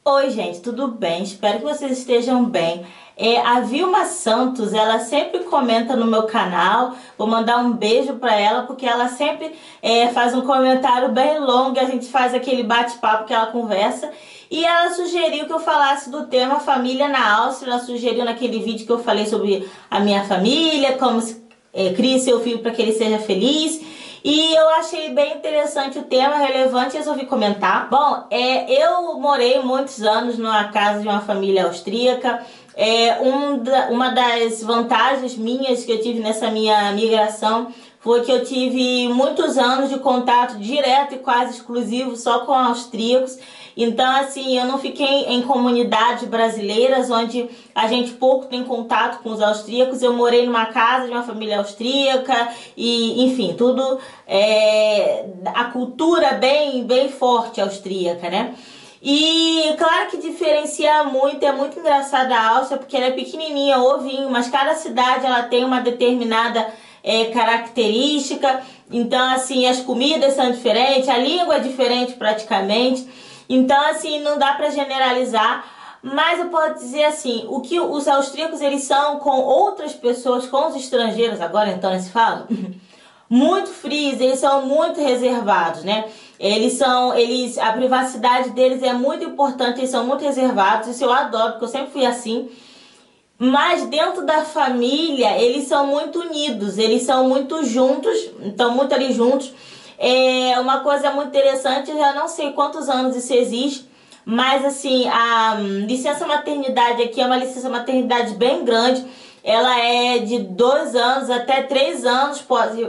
Oi, gente, tudo bem? Espero que vocês estejam bem. A Vilma Santos, ela sempre comenta no meu canal. Vou mandar um beijo pra ela, porque ela sempre faz um comentário bem longo e a gente faz aquele bate-papo que ela conversa. E ela sugeriu que eu falasse do tema família na Áustria. Ela sugeriu naquele vídeo que eu falei sobre a minha família, como cria seu filho para que ele seja feliz. E eu achei bem interessante o tema, relevante, e resolvi comentar. Bom, eu morei muitos anos numa casa de uma família austríaca. Uma das vantagens minhas que eu tive nessa minha migração foi que eu tive muitos anos de contato direto e quase exclusivo só com austríacos. Então, assim, eu não fiquei em comunidades brasileiras onde a gente pouco tem contato com os austríacos. Eu morei numa casa de uma família austríaca e, enfim, tudo a cultura bem forte austríaca, né? E claro que diferencia muito, é muito engraçada a Áustria, porque ela é pequenininha, ovinho, mas cada cidade ela tem uma determinada característica. Então, assim, as comidas são diferentes, a língua é diferente praticamente. Então, assim, não dá pra generalizar, mas eu posso dizer assim, o que os austríacos eles são com outras pessoas, com os estrangeiros, agora então se fala, muito frios, eles são muito reservados, né? A privacidade deles é muito importante, eles são muito reservados, isso eu adoro, porque eu sempre fui assim. Mas dentro da família, eles são muito unidos, eles são muito juntos, estão muito ali juntos. Uma coisa muito interessante, eu já não sei quantos anos isso existe, mas assim, a licença maternidade aqui é uma licença maternidade bem grande. Ela é de 2 anos até 3 anos,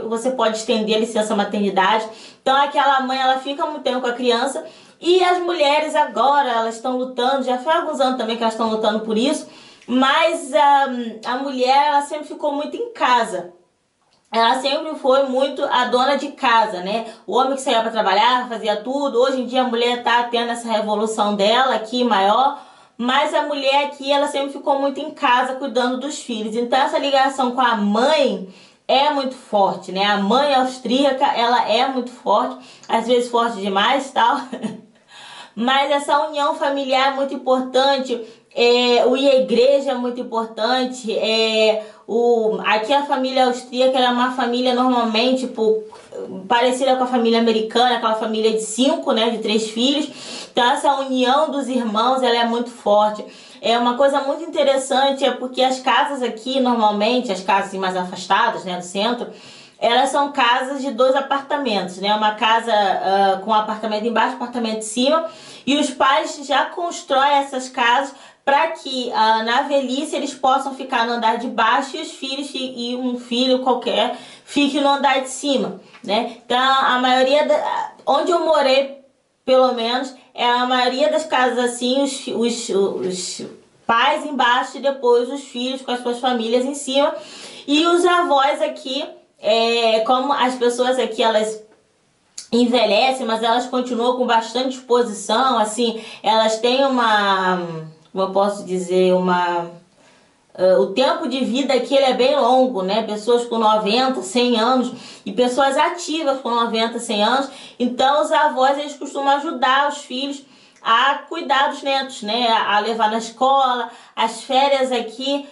você pode estender a licença maternidade. Então aquela mãe, ela fica muito tempo com a criança. E as mulheres agora, elas estão lutando, já faz alguns anos também que elas estão lutando por isso. Mas a mulher, ela sempre ficou muito em casa. Ela sempre foi muito a dona de casa, né? O homem que saía para trabalhar, fazia tudo. Hoje em dia a mulher tá tendo essa revolução dela aqui maior. Mas a mulher aqui, ela sempre ficou muito em casa cuidando dos filhos. Então essa ligação com a mãe é muito forte, né? A mãe austríaca, ela é muito forte. Às vezes forte demais, tal. Mas essa união familiar é muito importante. O ir à igreja é muito importante. Aqui a família austríaca é uma família normalmente parecida com a família americana, aquela família de 5, né, de 3 filhos. Então essa união dos irmãos, ela é muito forte. Uma coisa muito interessante porque as casas aqui, normalmente, as casas mais afastadas, né, do centro, elas são casas de 2 apartamentos, né? Uma casa com um apartamento embaixo, apartamento em cima. E os pais já constroem essas casas para que na velhice eles possam ficar no andar de baixo e os filhos e um filho qualquer fique no andar de cima, né? Então a maioria onde eu morei, pelo menos, a maioria das casas assim, os pais embaixo e depois os filhos com as suas famílias em cima. E os avós aqui, como as pessoas aqui elas envelhecem, mas elas continuam com bastante disposição, assim, elas têm como eu posso dizer, o tempo de vida aqui ele é bem longo, né? Pessoas com 90, 100 anos e pessoas ativas com 90, 100 anos. Então os avós eles costumam ajudar os filhos a cuidar dos netos, né? A levar na escola. As férias aqui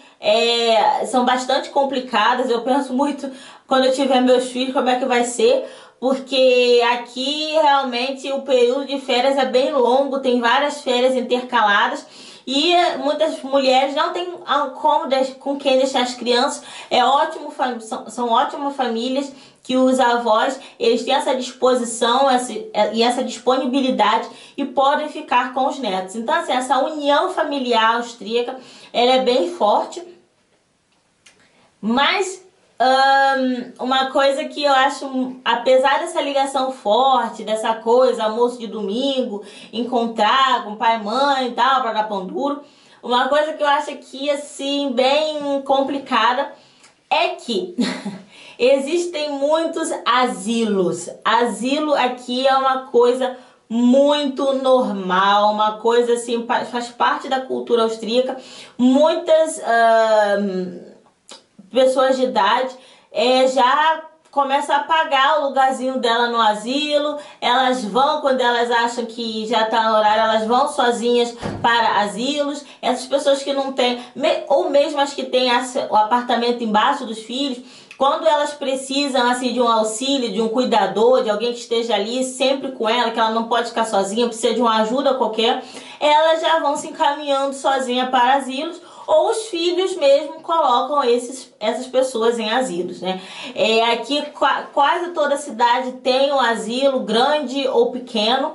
são bastante complicadas. Eu penso muito quando eu tiver meus filhos como é que vai ser, porque aqui realmente o período de férias é bem longo, tem várias férias intercaladas. E muitas mulheres não têm com quem deixar as crianças. São ótimas famílias que os avós eles têm essa disposição e essa disponibilidade e podem ficar com os netos. Então, assim, essa união familiar austríaca ela é bem forte. Mas uma coisa que eu acho, apesar dessa ligação forte, dessa coisa, almoço de domingo, encontrar com pai e mãe e tal, para dar pão duro, uma coisa que eu acho aqui, assim, bem complicada, é que existem muitos asilos. Asilo aqui é uma coisa muito normal, uma coisa assim, faz parte da cultura austríaca. Muitas pessoas de idade já começa a pagar o lugarzinho dela no asilo, elas vão, quando elas acham que já está no horário, elas vão sozinhas para asilos. Essas pessoas que não têm, ou mesmo as que têm o apartamento embaixo dos filhos, quando elas precisam assim de um auxílio, de um cuidador, de alguém que esteja ali sempre com ela, que ela não pode ficar sozinha, precisa de uma ajuda qualquer, elas já vão se encaminhando sozinha para asilos, ou os filhos mesmo colocam essas pessoas em asilos, né? Aqui quase toda cidade tem um asilo, grande ou pequeno,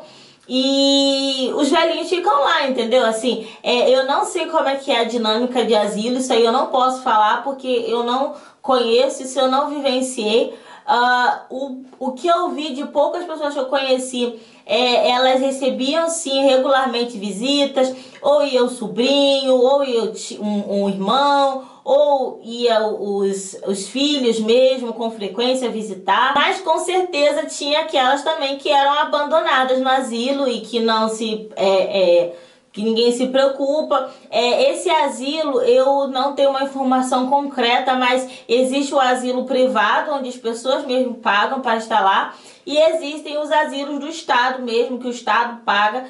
e os velhinhos ficam lá, entendeu? Assim, eu não sei como é que é a dinâmica de asilo, isso aí eu não posso falar porque eu não conheço, isso eu não vivenciei. O que eu vi de poucas pessoas que eu conheci, elas recebiam sim regularmente visitas, ou ia o sobrinho, ou ia um irmão, ou ia os filhos mesmo com frequência visitar, mas com certeza tinha aquelas também que eram abandonadas no asilo e que não se que ninguém se preocupa. Esse asilo, eu não tenho uma informação concreta, mas existe o asilo privado, onde as pessoas mesmo pagam para estar lá, e existem os asilos do Estado mesmo, que o Estado paga,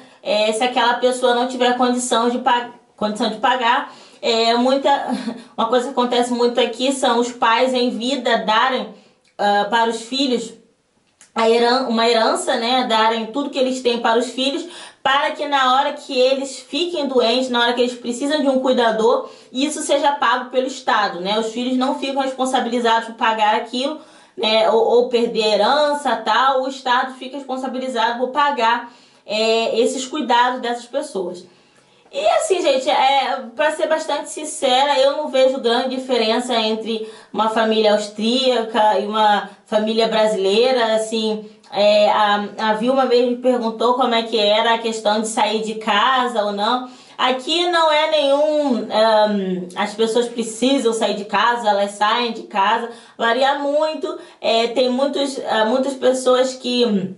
se aquela pessoa não tiver condição de pagar. Uma coisa que acontece muito aqui são os pais em vida darem para os filhos uma herança, né, darem tudo que eles têm para os filhos, para que na hora que eles fiquem doentes, na hora que eles precisam de um cuidador, isso seja pago pelo Estado, né? Os filhos não ficam responsabilizados por pagar aquilo, né, ou perder a herança, tal. O Estado fica responsabilizado por pagar esses cuidados dessas pessoas. E assim, gente, para ser bastante sincera, eu não vejo grande diferença entre uma família austríaca e uma família brasileira. Assim, a Vilma mesmo me perguntou como é que era a questão de sair de casa ou não. Aqui não é nenhum... as pessoas precisam sair de casa, elas saem de casa. Varia muito. Tem muitas pessoas que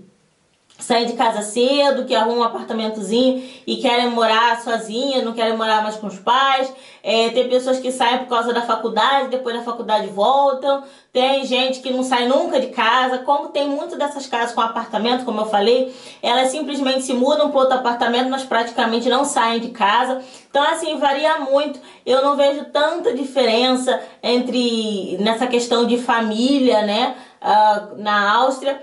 saem de casa cedo, que arrumam um apartamentozinho e querem morar sozinha, não querem morar mais com os pais. Tem pessoas que saem por causa da faculdade, depois da faculdade voltam. Tem gente que não sai nunca de casa. Como tem muitas dessas casas com apartamento, como eu falei, elas simplesmente se mudam para outro apartamento, mas praticamente não saem de casa. Então assim, varia muito. Eu não vejo tanta diferença nessa questão de família, né, na Áustria.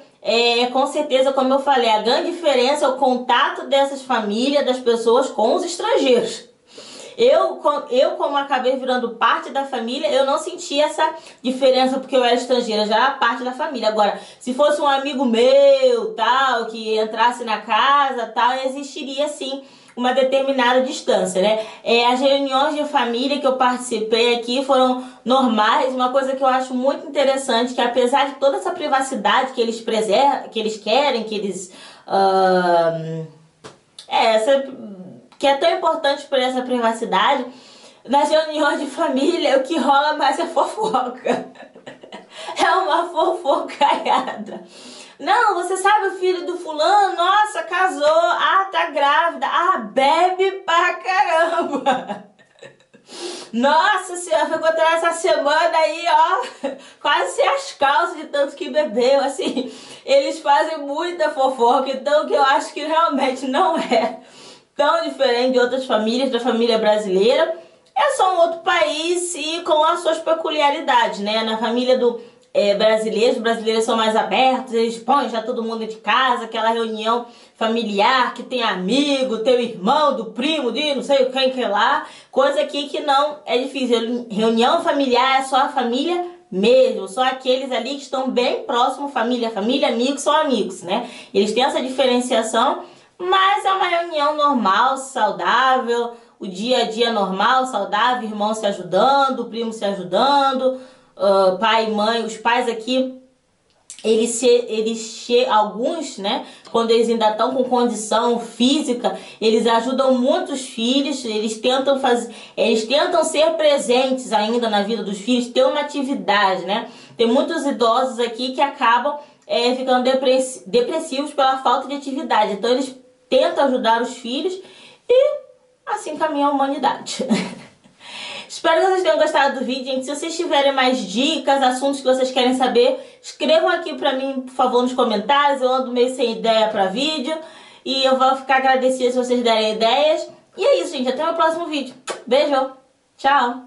Com certeza, como eu falei, a grande diferença é o contato dessas famílias, das pessoas com os estrangeiros. Eu como acabei virando parte da família, eu não senti essa diferença porque eu era estrangeira, já era parte da família. Agora, se fosse um amigo meu, tal, que entrasse na casa, tal, existiria sim uma determinada distância, né? As reuniões de família que eu participei aqui foram normais. Uma coisa que eu acho muito interessante, que apesar de toda essa privacidade que eles querem, que é tão importante por essa privacidade, nas reuniões de família o que rola mais é fofoca. É uma fofocaiada. Não, você sabe o filho do fulano? Nossa, casou. Ah, tá grávida. Ah, bebe pra caramba. Nossa senhora, foi encontrar essa semana aí, ó, quase sem as calças de tanto que bebeu. Assim, eles fazem muita fofoca, então que eu acho que realmente não é tão diferente de outras famílias, da família brasileira. É só um outro país e com as suas peculiaridades, né? Na família brasileiros, os brasileiros são mais abertos, eles põem já todo mundo de casa, aquela reunião familiar que tem amigo, teu irmão, do primo, de não sei quem que é lá, coisa aqui que não é difícil. Reunião familiar é só a família mesmo, só aqueles ali que estão bem próximos, família, amigos, são amigos, né? Eles têm essa diferenciação, mas é uma reunião normal, saudável, o dia a dia normal, saudável, irmão se ajudando, primo se ajudando, pai e mãe. Os pais aqui, alguns, né, quando eles ainda estão com condição física, eles ajudam muito os filhos, eles tentam ser presentes ainda na vida dos filhos, ter uma atividade, né? Tem muitos idosos aqui que acabam ficando depressivos pela falta de atividade, então eles tentam ajudar os filhos e assim caminha a humanidade. Espero que vocês tenham gostado do vídeo, gente. Se vocês tiverem mais dicas, assuntos que vocês querem saber, escrevam aqui pra mim, por favor, nos comentários. Eu ando meio sem ideia pra vídeo e eu vou ficar agradecida se vocês derem ideias. E é isso, gente. Até o próximo vídeo. Beijo. Tchau.